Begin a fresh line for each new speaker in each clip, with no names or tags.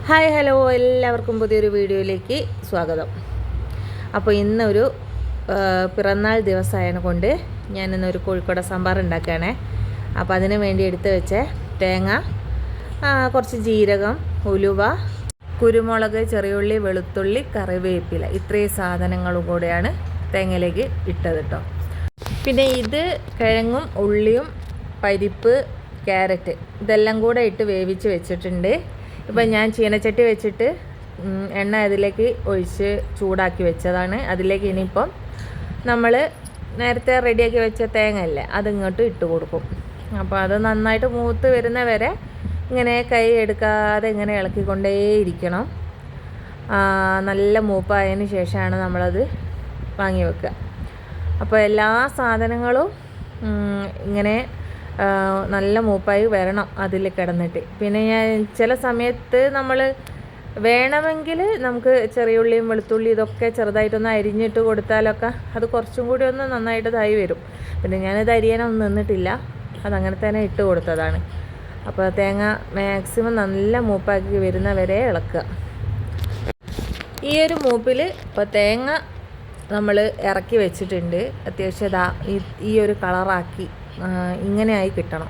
Hi hello എല്ലാവർക്കും പുതിയൊരു വീഡിയോയിലേക്ക് സ്വാഗതം. അപ്പോൾ ഇന്നൊരു പിറന്നാൾ ദിവസമായതിനെ കൊണ്ട് ഞാനിന്നൊരു കോഴിക്കോടൻ സാമ്പാർ ഉണ്ടാക്കുകയാണേ. അപ്പോൾ അതിന് വേണ്ടി എടുത്ത് വെച്ച തേങ്ങ, കുറച്ച് ജീരകം, ഉലുവ, കുരുമുളക്, ചെറിയുള്ളി, വെളുത്തുള്ളി, കറിവേപ്പില, ഇത്രയും സാധനങ്ങളും കൂടെയാണ് തേങ്ങയിലേക്ക് ഇട്ടത് കേട്ടോ. പിന്നെ ഇത് കിഴങ്ങും ഉള്ളിയും പരിപ്പ്, ക്യാരറ്റ് ഇതെല്ലാം കൂടെ ഇട്ട് വേവിച്ച് വെച്ചിട്ടുണ്ട്. ഇപ്പം ഞാൻ ചീനച്ചട്ടി വെച്ചിട്ട് എണ്ണ അതിലേക്ക് ഒഴിച്ച് ചൂടാക്കി വെച്ചതാണ്. അതിലേക്ക് ഇനിയിപ്പം നമ്മൾ നേരത്തെ റെഡിയാക്കി വെച്ച തേങ്ങ അല്ലേ അതിങ്ങോട്ട് ഇട്ട് കൊടുക്കും. അപ്പോൾ അത് നന്നായിട്ട് മൂത്ത് വരുന്ന വരെ ഇങ്ങനെ കൈ എടുക്കാതെ ഇങ്ങനെ ഇളക്കിക്കൊണ്ടേയിരിക്കണം. നല്ല മൂപ്പായതിന് ശേഷമാണ് നമ്മളത് വാങ്ങി വെക്കുക. അപ്പോൾ എല്ലാ സാധനങ്ങളും ഇങ്ങനെ നല്ല മൂപ്പായി വരണം അതിൽ കിടന്നിട്ട്. പിന്നെ ഞാൻ ചില സമയത്ത് നമ്മൾ വേണമെങ്കിൽ നമുക്ക് ചെറിയുള്ളിയും വെളുത്തുള്ളി ഇതൊക്കെ ചെറുതായിട്ടൊന്ന് അരിഞ്ഞിട്ട് കൊടുത്താലൊക്കെ അത് കുറച്ചും കൂടി ഒന്ന് നന്നായിട്ട് ഇതായി വരും. പിന്നെ ഞാനിത് അരിയാനൊന്നും നിന്നിട്ടില്ല, അതങ്ങനെ തന്നെ ഇട്ട് കൊടുത്തതാണ്. അപ്പോൾ തേങ്ങ മാക്സിമം നല്ല മൂപ്പാക്കി വരുന്ന വരെ ഇളക്കുക. ഈ ഒരു മൂപ്പിൽ ഇപ്പോൾ തേങ്ങ നമ്മൾ ഇറക്കി വെച്ചിട്ടുണ്ട്. അത്യാവശ്യം ഈ ഒരു കളറാക്കി ഇങ്ങനെയായി കിട്ടണം.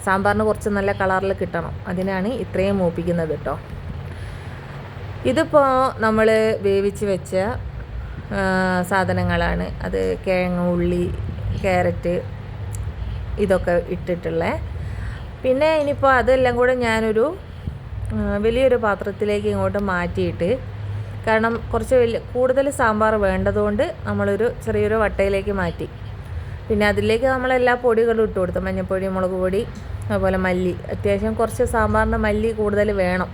സാമ്പാറിന് കുറച്ച് നല്ല കളറിൽ കിട്ടണം, അതിനാണ് ഇത്രയും മൂപ്പിക്കുന്നത് കേട്ടോ. ഇതിപ്പോൾ നമ്മൾ വേവിച്ച് വെച്ച സാധനങ്ങളാണ്. അത് കിഴങ്ങ്, ഉള്ളി, ക്യാരറ്റ് ഇതൊക്കെ ഇട്ടിട്ടുള്ളത്. പിന്നെ ഇനിയിപ്പോൾ അതെല്ലാം കൂടെ ഞാനൊരു വലിയൊരു പാത്രത്തിലേക്ക് ഇങ്ങോട്ട് മാറ്റിയിട്ട്, കാരണം കുറച്ച് കൂടുതൽ സാമ്പാർ വേണ്ടതുകൊണ്ട് നമ്മളൊരു ചെറിയൊരു വട്ടയിലേക്ക് മാറ്റി. പിന്നെ അതിലേക്ക് നമ്മളെല്ലാ പൊടികളും ഇട്ട് കൊടുത്തു. മഞ്ഞൾപ്പൊടി, മുളക് പൊടി, അതുപോലെ മല്ലി. അത്യാവശ്യം കുറച്ച് സാമ്പാറിന് മല്ലി കൂടുതൽ വേണം.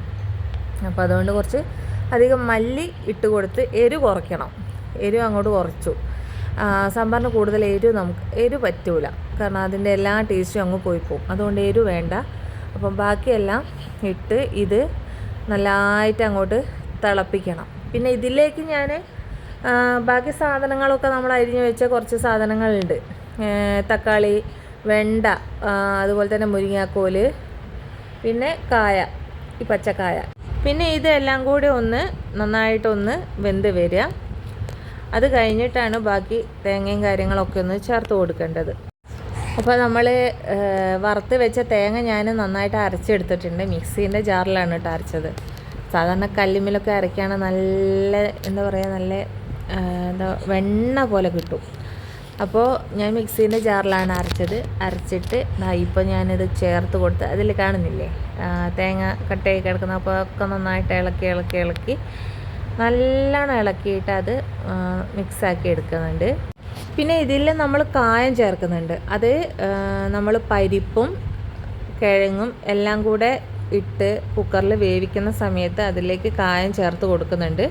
അപ്പോൾ അതുകൊണ്ട് കുറച്ച് അധികം മല്ലി ഇട്ട് കൊടുത്ത് എരിവ് കുറയ്ക്കണം. എരിവ് അങ്ങോട്ട് കുറച്ചു. സാമ്പാറിന് കൂടുതൽ എരിവ് പറ്റൂല, കാരണം അതിൻ്റെ എല്ലാ ടേസ്റ്റും അങ്ങ് പോയി പോകും. അതുകൊണ്ട് എരിവ് വേണ്ട. അപ്പം ബാക്കിയെല്ലാം ഇട്ട് ഇത് നല്ലതായിട്ട് അങ്ങോട്ട് തിളപ്പിക്കണം. പിന്നെ ഇതിലേക്ക് ഞാൻ ബാക്കി സാധനങ്ങളൊക്കെ നമ്മൾ അരിഞ്ഞ് വെച്ച കുറച്ച് സാധനങ്ങളുണ്ട്. തക്കാളി, വെണ്ട, അതുപോലെ തന്നെ മുരിങ്ങാക്കോല്, പിന്നെ കായ, ഈ പച്ചക്കായ. പിന്നെ ഇതെല്ലാം കൂടി ഒന്ന് നന്നായിട്ടൊന്ന് വെന്ത് വരിക. അത് കഴിഞ്ഞിട്ടാണ് ബാക്കി തേങ്ങയും കാര്യങ്ങളൊക്കെ ഒന്ന് ചേർത്ത് കൊടുക്കേണ്ടത്. അപ്പോൾ നമ്മൾ വറുത്ത് വെച്ച തേങ്ങ ഞാൻ നന്നായിട്ട് അരച്ചെടുത്തിട്ടുണ്ട്. മിക്സീൻ്റെ ജാറിലാണ് കേട്ടോ അരച്ചത്. സാധാരണ കല്ലുമ്മിലൊക്കെ അരയ്ക്കുകയാണ് നല്ല നല്ല വെണ്ണ പോലെ കിട്ടും. അപ്പോൾ ഞാൻ മിക്സീൻ്റെ ജാറിലാണ് അരച്ചിട്ട് ഇപ്പോൾ ഞാനിത് ചേർത്ത് കൊടുത്ത് അതിൽ കാണുന്നില്ലേ തേങ്ങ കട്ടയായി കിടക്കുന്ന, അപ്പോൾ ഒക്കെ നന്നായിട്ട് ഇളക്കി നല്ലോണം ഇളക്കിയിട്ട് അത് മിക്സാക്കി എടുക്കുന്നുണ്ട്. പിന്നെ ഇതിൽ നമ്മൾ കായം ചേർക്കുന്നുണ്ട്. അത് നമ്മൾ പരിപ്പും കിഴങ്ങും എല്ലാം കൂടെ ഇട്ട് കുക്കറിൽ വേവിക്കുന്ന സമയത്ത് അതിലേക്ക് കായം ചേർത്ത് കൊടുക്കുന്നുണ്ട്.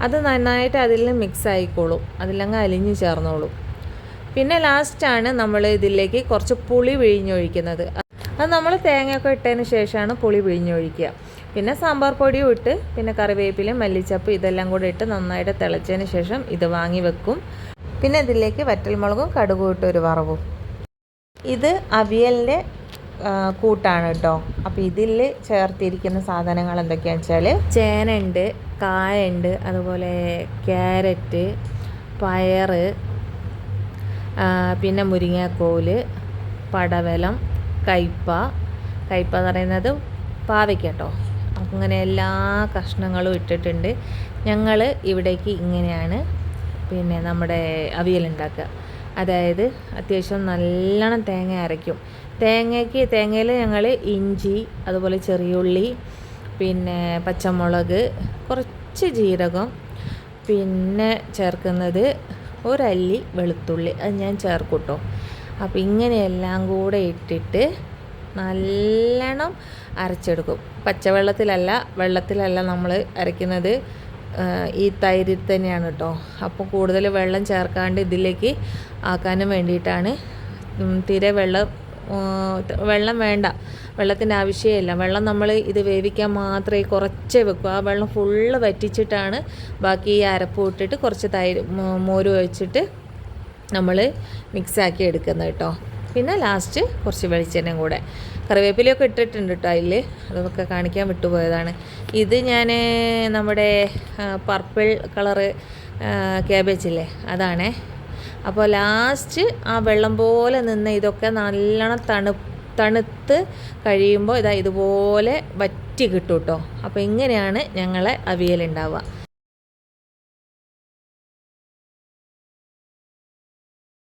അത് നന്നായിട്ട് അതിൽ മിക്സ് ആയിക്കോളും, അതിലങ്ങ് അലിഞ്ഞ് ചേർന്നോളും. പിന്നെ ലാസ്റ്റാണ് നമ്മൾ ഇതിലേക്ക് കുറച്ച് പുളി പിഴിഞ്ഞൊഴിക്കുന്നത്. അത് നമ്മൾ തേങ്ങയൊക്കെ ഇട്ടതിന് ശേഷമാണ് പുളി പിഴിഞ്ഞൊഴിക്കുക. പിന്നെ സാമ്പാർ പൊടിയും ഇട്ട്, പിന്നെ കറിവേപ്പിലയും മല്ലിച്ചപ്പ് ഇതെല്ലാം കൂടി ഇട്ട് നന്നായിട്ട് തിളച്ചതിന് ശേഷം ഇത് വാങ്ങി വെക്കും. പിന്നെ ഇതിലേക്ക് വറ്റൽമുളകും കടുകും ഇട്ട് ഒരു വറവും. ഇത് അവിയലിൻ്റെ കൂട്ടാണ് കേട്ടോ. അപ്പോൾ ഇതിൽ ചേർത്തിരിക്കുന്ന സാധനങ്ങൾ എന്തൊക്കെയാണെന്ന് വെച്ചാൽ ചേനയുണ്ട്, കായുണ്ട്, അതുപോലെ ക്യാരറ്റ്, പയറ്, പിന്നെ മുരിങ്ങാക്കോല്, പടവലം, കയ്പ എന്ന് പറയുന്നത് പാവയ്ക്ക കേട്ടോ. അങ്ങനെ എല്ലാ കഷ്ണങ്ങളും ഇട്ടിട്ടുണ്ട്. ഞങ്ങൾ ഇവിടേക്ക് ഇങ്ങനെയാണ് പിന്നെ നമ്മുടെ അവിയലുണ്ടാക്കുക. അതായത് അത്യാവശ്യം നല്ലോണം തേങ്ങ അരയ്ക്കും. തേങ്ങയിൽ ഞങ്ങൾ ഇഞ്ചി, അതുപോലെ ചെറിയുള്ളി, പിന്നെ പച്ചമുളക്, കുറച്ച് ജീരകം, പിന്നെ ചേർക്കുന്നത് ഒരല്ലി വെളുത്തുള്ളി, അത് ഞാൻ ചേർക്കും കേട്ടോ. അപ്പോൾ ഇങ്ങനെയെല്ലാം കൂടെ ഇട്ടിട്ട് നല്ലോണം അരച്ചെടുക്കും. വെള്ളത്തിലല്ല നമ്മൾ അരയ്ക്കുന്നത്, ഈ തൈരിൽ തന്നെയാണ് കേട്ടോ. അപ്പോൾ കൂടുതൽ വെള്ളം ചേർക്കാണ്ട് ഇതിലേക്ക് ആക്കാനും വേണ്ടിയിട്ടാണ്. തീരെ വെള്ളം വേണ്ട, വെള്ളത്തിൻ്റെ ആവശ്യമില്ല. വെള്ളം നമ്മൾ ഇത് വേവിക്കാൻ മാത്രമേ കുറച്ചേ വെക്കൂ. ആ വെള്ളം ഫുള്ള് വറ്റിച്ചിട്ടാണ് ബാക്കി ഈ അരപ്പ് ഇട്ടിട്ട് കുറച്ച് മോര് ഒഴിച്ചിട്ട് നമ്മൾ മിക്സാക്കി എടുക്കുന്നത് കേട്ടോ. പിന്നെ ലാസ്റ്റ് കുറച്ച് വെളിച്ചെണ്ണയും കൂടെ. കറിവേപ്പിലയൊക്കെ ഇട്ടിട്ടുണ്ട് കേട്ടോ അതിൽ, അതൊക്കെ കാണിക്കാൻ വിട്ടുപോയതാണ്. ഇത് ഞാൻ നമ്മുടെ പർപ്പിൾ കളറ് ക്യാബേജില്ലേ അതാണേ. അപ്പോൾ ലാസ്റ്റ് ആ വെള്ളം പോലെ നിന്ന് ഇതൊക്കെ നല്ലോണം തണുത്ത് കഴിയുമ്പോൾ ഇതുപോലെ വറ്റി കിട്ടും കേട്ടോ. അപ്പോൾ ഇങ്ങനെയാണ് ഞങ്ങളെ അവിയലുണ്ടാവുക.